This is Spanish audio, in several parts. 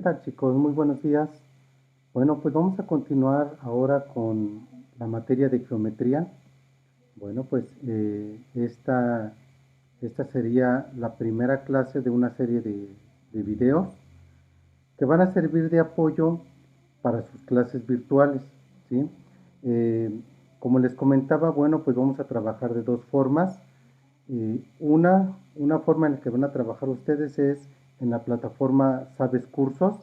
tal, chicos? Muy buenos días. Bueno, pues vamos a continuar ahora con la materia de geometría. Bueno, pues esta sería la primera clase de una serie de videos que van a servir de apoyo para sus clases virtuales, ¿sí? Como les comentaba, bueno, pues vamos a trabajar de dos formas. Una forma en la que van a trabajar ustedes es en la plataforma Sabes Cursos,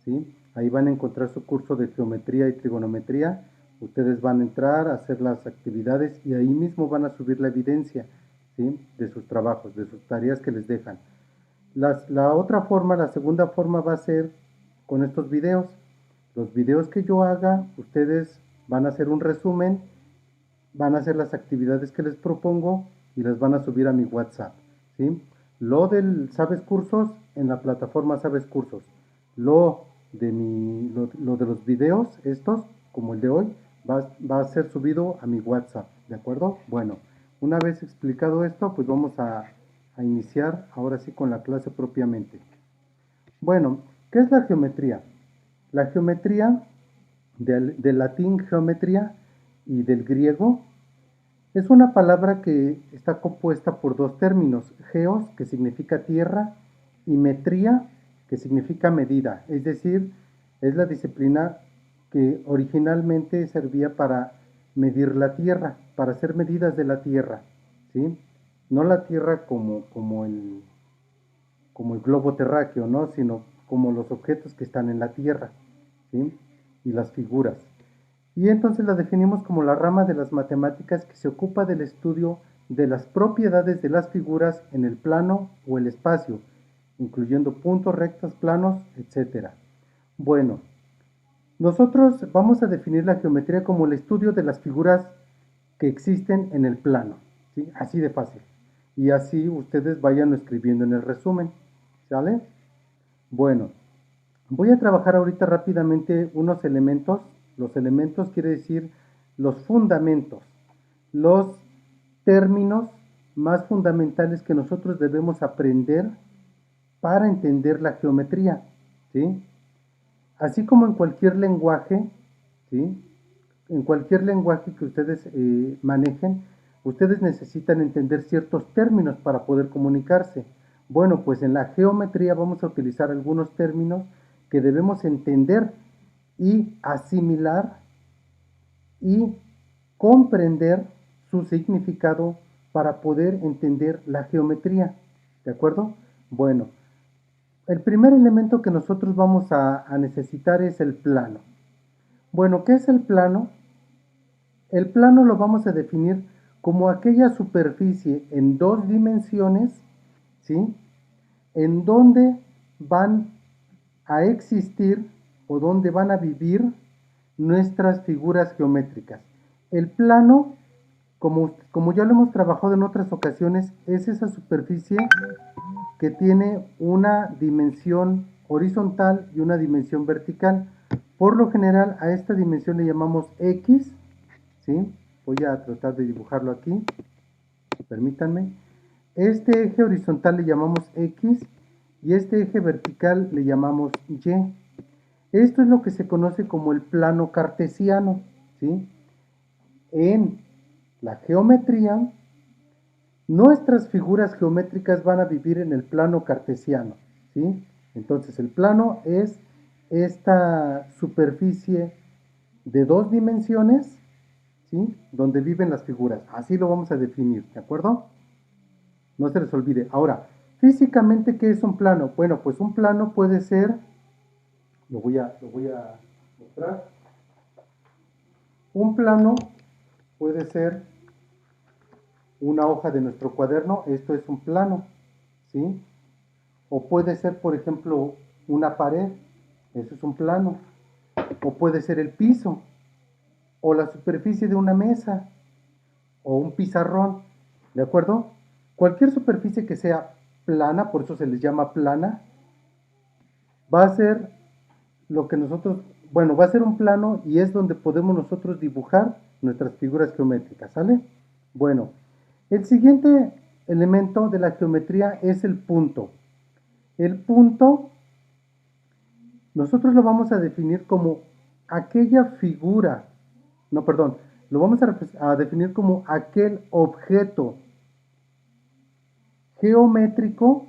¿sí? Ahí van a encontrar su curso de geometría y trigonometría. Ustedes van a entrar a hacer las actividades y ahí mismo van a subir la evidencia, ¿sí? De sus trabajos, de sus tareas que les dejan. La otra forma, la segunda forma va a ser con estos videos. Los videos que yo haga, ustedes van a hacer un resumen, van a hacer las actividades que les propongo y las van a subir a mi WhatsApp, ¿sí? Lo del Sabes Cursos en la plataforma Sabes Cursos. Lo de los videos, estos, como el de hoy, va a ser subido a mi WhatsApp, ¿de acuerdo? Bueno, una vez explicado esto, pues vamos a iniciar ahora sí con la clase propiamente. Bueno, ¿qué es la geometría? La geometría, del latín geometría y del griego, es una palabra que está compuesta por dos términos: geos, que significa tierra, y metría, que significa medida. Es decir, es la disciplina que originalmente servía para medir la tierra, para hacer medidas de la tierra, ¿sí? No la tierra como el globo terráqueo, ¿no? Sino como los objetos que están en la tierra, ¿sí? Y las figuras. Y entonces la definimos como la rama de las matemáticas que se ocupa del estudio de las propiedades de las figuras en el plano o el espacio, incluyendo puntos, rectas, planos, etc. Bueno, nosotros vamos a definir la geometría como el estudio de las figuras que existen en el plano, ¿sí? Así de fácil. Y así ustedes vayan escribiendo en el resumen, ¿sale? Bueno, voy a trabajar ahorita rápidamente unos elementos. Los elementos quiere decir los fundamentos, los términos más fundamentales que nosotros debemos aprender para entender la geometría, ¿sí? Así como en cualquier lenguaje, ¿sí? En cualquier lenguaje que ustedes manejen, ustedes necesitan entender ciertos términos para poder comunicarse. Bueno, pues en la geometría vamos a utilizar algunos términos que debemos entender y asimilar y comprender su significado para poder entender la geometría. ¿De acuerdo? Bueno, el primer elemento que nosotros vamos a necesitar es el plano. Bueno, ¿qué es el plano? El plano lo vamos a definir como aquella superficie en dos dimensiones, ¿sí? En donde van a existir o donde van a vivir nuestras figuras geométricas. El plano, como ya lo hemos trabajado en otras ocasiones, es esa superficie que tiene una dimensión horizontal y una dimensión vertical. Por lo general a esta dimensión le llamamos X, ¿sí? Voy a tratar de dibujarlo aquí, permítanme. Este eje horizontal le llamamos X y este eje vertical le llamamos Y. Esto es lo que se conoce como el plano cartesiano, ¿sí? En la geometría, nuestras figuras geométricas van a vivir en el plano cartesiano, ¿sí? Entonces el plano es esta superficie de dos dimensiones, ¿sí? Donde viven las figuras. Así lo vamos a definir, ¿de acuerdo? No se les olvide. Ahora, físicamente, ¿qué es un plano? Bueno, pues un plano puede ser, lo voy a mostrar. Un plano puede ser una hoja de nuestro cuaderno, esto es un plano, ¿sí? O puede ser, por ejemplo, una pared, eso es un plano. O puede ser el piso, o la superficie de una mesa, o un pizarrón, ¿de acuerdo? Cualquier superficie que sea plana, por eso se les llama plana, va a ser lo que nosotros, bueno, va a ser un plano y es donde podemos nosotros dibujar nuestras figuras geométricas, ¿sale? Bueno, el siguiente elemento de la geometría es el punto. El punto nosotros lo vamos a definir como aquella figura, no, perdón, lo vamos a definir como aquel objeto geométrico,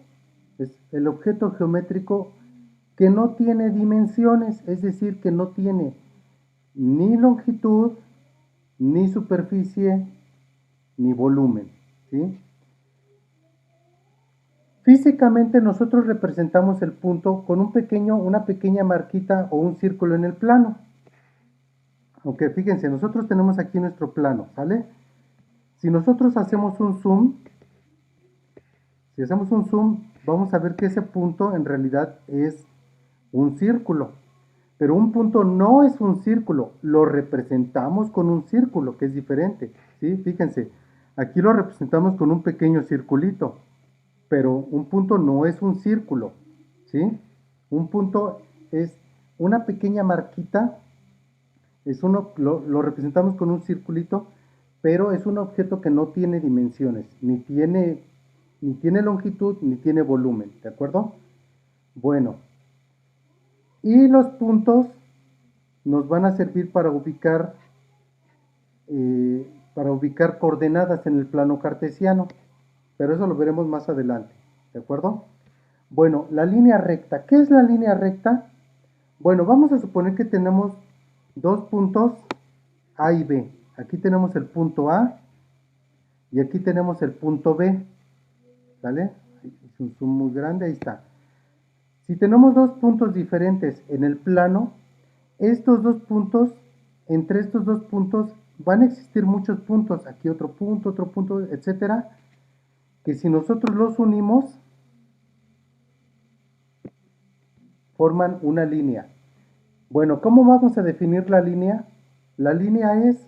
es el objeto geométrico que no tiene dimensiones, es decir, que no tiene ni longitud, ni superficie, ni volumen, ¿sí? Físicamente nosotros representamos el punto con una pequeña marquita o un círculo en el plano. Aunque fíjense, nosotros tenemos aquí nuestro plano, ¿sale? Si nosotros hacemos un zoom, vamos a ver que ese punto en realidad es un círculo. Pero un punto no es un círculo, lo representamos con un círculo, que es diferente, ¿sí? Fíjense, aquí lo representamos con un pequeño circulito, pero un punto no es un círculo, ¿sí? Un punto es una pequeña marquita, lo representamos con un circulito, pero es un objeto que no tiene dimensiones, ni tiene longitud, ni tiene volumen, ¿de acuerdo? Bueno, y los puntos nos van a servir para ubicar coordenadas en el plano cartesiano, pero eso lo veremos más adelante, ¿de acuerdo? Bueno, la línea recta. ¿Qué es la línea recta? Bueno, vamos a suponer que tenemos dos puntos A y B. Aquí tenemos el punto A y aquí tenemos el punto B, ¿vale? Es un zoom muy grande, ahí está. Si tenemos dos puntos diferentes en el plano, estos dos puntos, entre estos dos puntos van a existir muchos puntos, aquí otro punto, etcétera, que si nosotros los unimos, forman una línea. Bueno, ¿cómo vamos a definir la línea? La línea es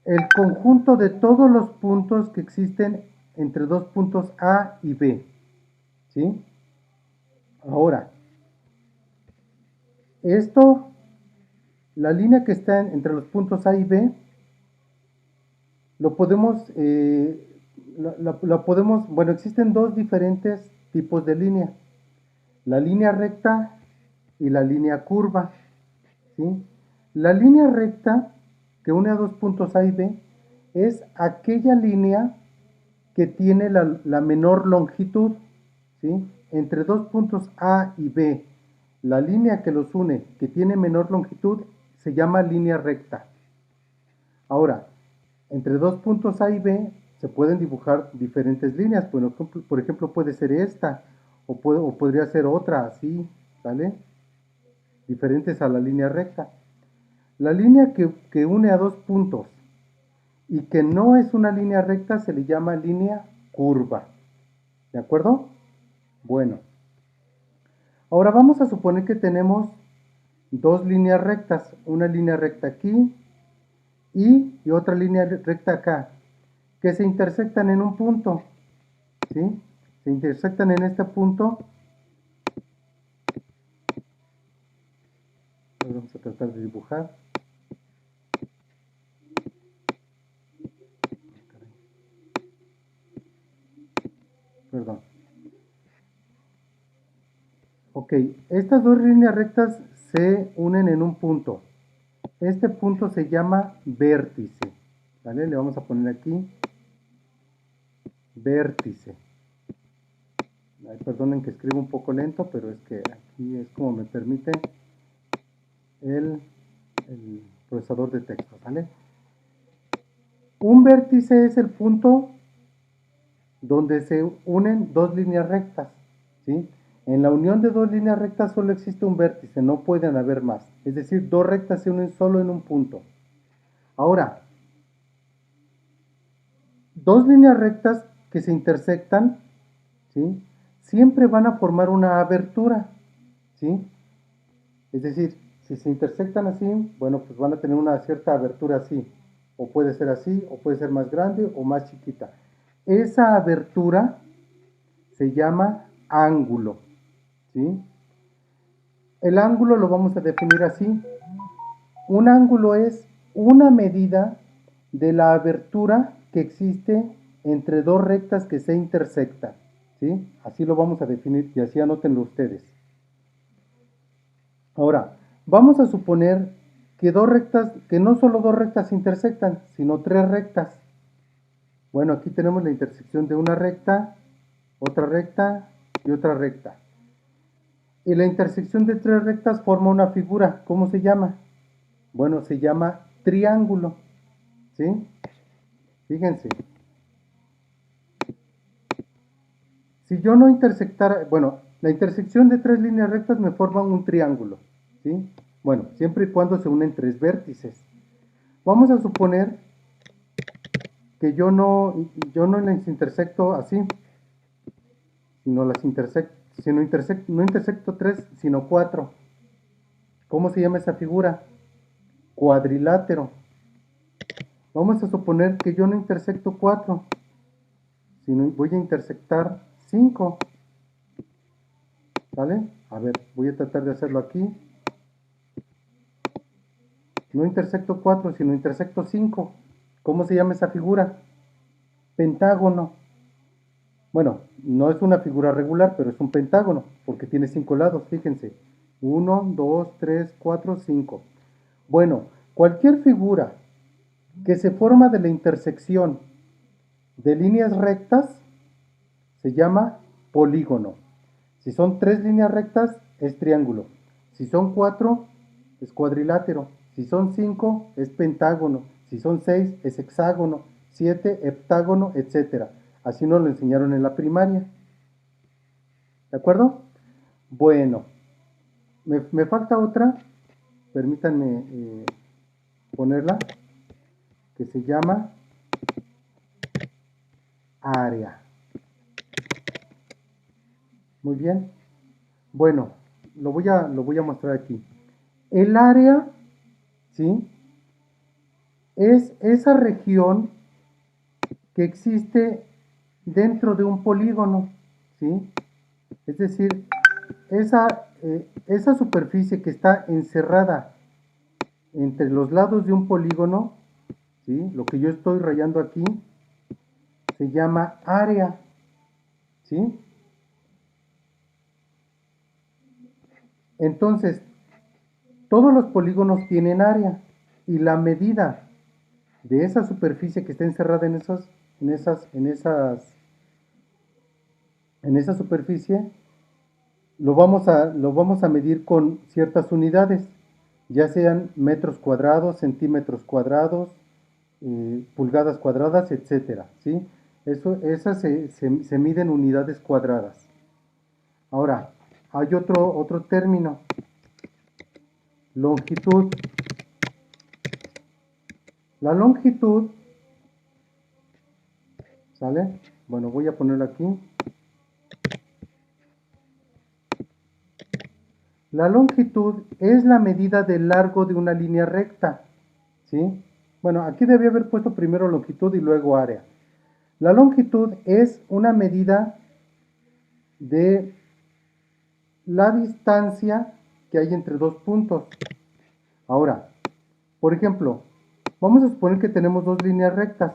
el conjunto de todos los puntos que existen entre dos puntos A y B, ¿sí? Ahora, esto, la línea que está entre los puntos A y B, lo podemos, bueno, existen dos diferentes tipos de línea, la línea recta y la línea curva, ¿sí? La línea recta que une a dos puntos A y B es aquella línea que tiene la menor longitud, ¿sí? Entre dos puntos A y B, la línea que los une, que tiene menor longitud, se llama línea recta. Ahora, entre dos puntos A y B se pueden dibujar diferentes líneas. Bueno, por ejemplo, puede ser esta, o podría ser otra, así, ¿vale? Diferentes a la línea recta. La línea que une a dos puntos y que no es una línea recta se le llama línea curva. ¿De acuerdo? Bueno. Ahora vamos a suponer que tenemos dos líneas rectas. Una línea recta aquí y otra línea recta acá. Que se intersectan en un punto. ¿Sí? Se intersectan en este punto. Vamos a tratar de dibujar. Perdón. Ok, estas dos líneas rectas se unen en un punto. Este punto se llama vértice. ¿Vale? Le vamos a poner aquí vértice. Ay, perdonen que escribo un poco lento, pero es que aquí es como me permite el procesador de texto. ¿Vale? Un vértice es el punto donde se unen dos líneas rectas. ¿Sí? En la unión de dos líneas rectas solo existe un vértice, no pueden haber más. Es decir, dos rectas se unen solo en un punto. Ahora, dos líneas rectas que se intersectan, ¿sí? Siempre van a formar una abertura, ¿sí? Es decir, si se intersectan así, bueno, pues van a tener una cierta abertura así. O puede ser así, o puede ser más grande o más chiquita. Esa abertura se llama ángulo, ¿sí? El ángulo lo vamos a definir así. Un ángulo es una medida de la abertura que existe entre dos rectas que se intersectan, ¿sí? Así lo vamos a definir y así anótenlo ustedes. Ahora, vamos a suponer que dos rectas, que no solo dos rectas intersectan, sino tres rectas. Bueno, aquí tenemos la intersección de una recta y otra recta. Y la intersección de tres rectas forma una figura. ¿Cómo se llama? Bueno, se llama triángulo. ¿Sí? Fíjense. Si yo no intersectara, bueno, la intersección de tres líneas rectas me forma un triángulo. ¿Sí? Bueno, siempre y cuando se unen tres vértices. Vamos a suponer que yo no las intersecto así, sino las intersecto, no intersecto tres, sino cuatro. ¿Cómo se llama esa figura? Cuadrilátero. Vamos a suponer que yo no intersecto 4, sino voy a intersectar 5. ¿Vale? A ver, voy a tratar de hacerlo aquí. No intersecto 4, sino intersecto 5. ¿Cómo se llama esa figura? Pentágono. Bueno, no es una figura regular, pero es un pentágono, porque tiene 5 lados, fíjense. 1, 2, 3, 4, 5. Bueno, cualquier figura que se forma de la intersección de líneas rectas se llama polígono. Si son tres líneas rectas, es triángulo. Si son cuatro, es cuadrilátero. Si son cinco, es pentágono. Si son seis, es hexágono. 7, heptágono, etc. Así nos lo enseñaron en la primaria. ¿De acuerdo? Bueno, me falta otra. Permítanme ponerla. Que se llama área. Muy bien. Bueno, lo voy a mostrar aquí. El área, ¿sí? Es esa región que existe dentro de un polígono, ¿sí? Es decir, esa superficie que está encerrada entre los lados de un polígono, ¿sí? Lo que yo estoy rayando aquí, se llama área, ¿sí? Entonces, todos los polígonos tienen área y la medida de esa superficie que está encerrada en esa superficie lo vamos a medir con ciertas unidades, ya sean metros cuadrados, centímetros cuadrados, pulgadas cuadradas, etcétera, ¿sí? Esas se miden unidades cuadradas. Ahora, hay otro término, longitud. La longitud, ¿sale? Bueno, voy a ponerlo aquí. La longitud es la medida del largo de una línea recta, ¿sí? Bueno, aquí debía haber puesto primero longitud y luego área. La longitud es una medida de la distancia que hay entre dos puntos. Ahora, por ejemplo, vamos a suponer que tenemos dos líneas rectas.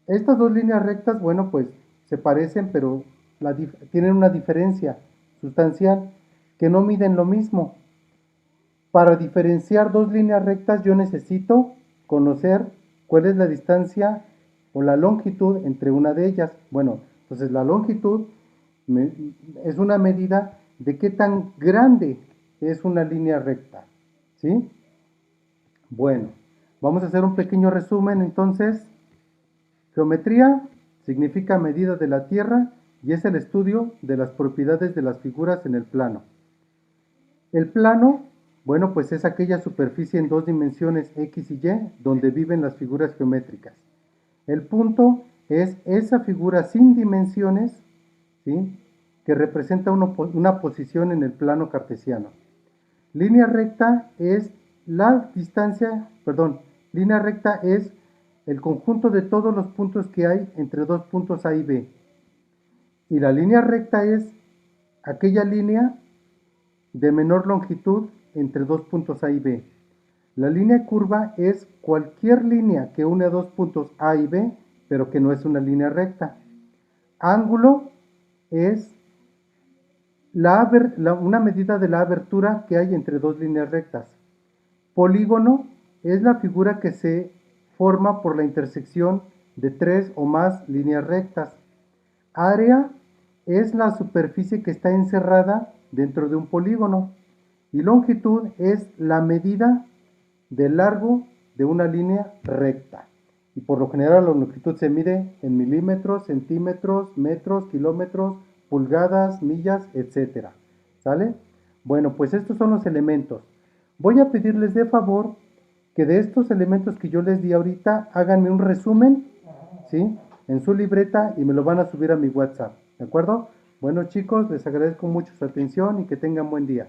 Estas dos líneas rectas, bueno, pues se parecen, pero tienen una diferencia sustancial que no miden lo mismo. Para diferenciar dos líneas rectas yo necesito conocer cuál es la distancia o la longitud entre una de ellas. Bueno, entonces la longitud es una medida de qué tan grande es una línea recta. ¿Sí? Bueno, vamos a hacer un pequeño resumen entonces. Geometría significa medida de la Tierra y es el estudio de las propiedades de las figuras en el plano. El plano, bueno, pues es aquella superficie en dos dimensiones X y Y donde viven las figuras geométricas. El punto es esa figura sin dimensiones, ¿sí?, que representa una posición en el plano cartesiano. Línea recta es la distancia, perdón, línea recta es el conjunto de todos los puntos que hay entre dos puntos A y B. Y la línea recta es aquella línea de menor longitud entre dos puntos A y B. La línea curva es cualquier línea que une a dos puntos A y B, pero que no es una línea recta. Ángulo es una medida de la abertura que hay entre dos líneas rectas. Polígono es la figura que se forma por la intersección de tres o más líneas rectas. Área es la superficie que está encerrada dentro de un polígono. Y longitud es la medida del largo de una línea recta. Y por lo general la longitud se mide en milímetros, centímetros, metros, kilómetros, pulgadas, millas, etcétera. ¿Sale? Bueno, pues estos son los elementos. Voy a pedirles de favor que de estos elementos que yo les di ahorita, háganme un resumen, ¿sí? En su libreta y me lo van a subir a mi WhatsApp, ¿de acuerdo? Bueno chicos, les agradezco mucho su atención y que tengan buen día.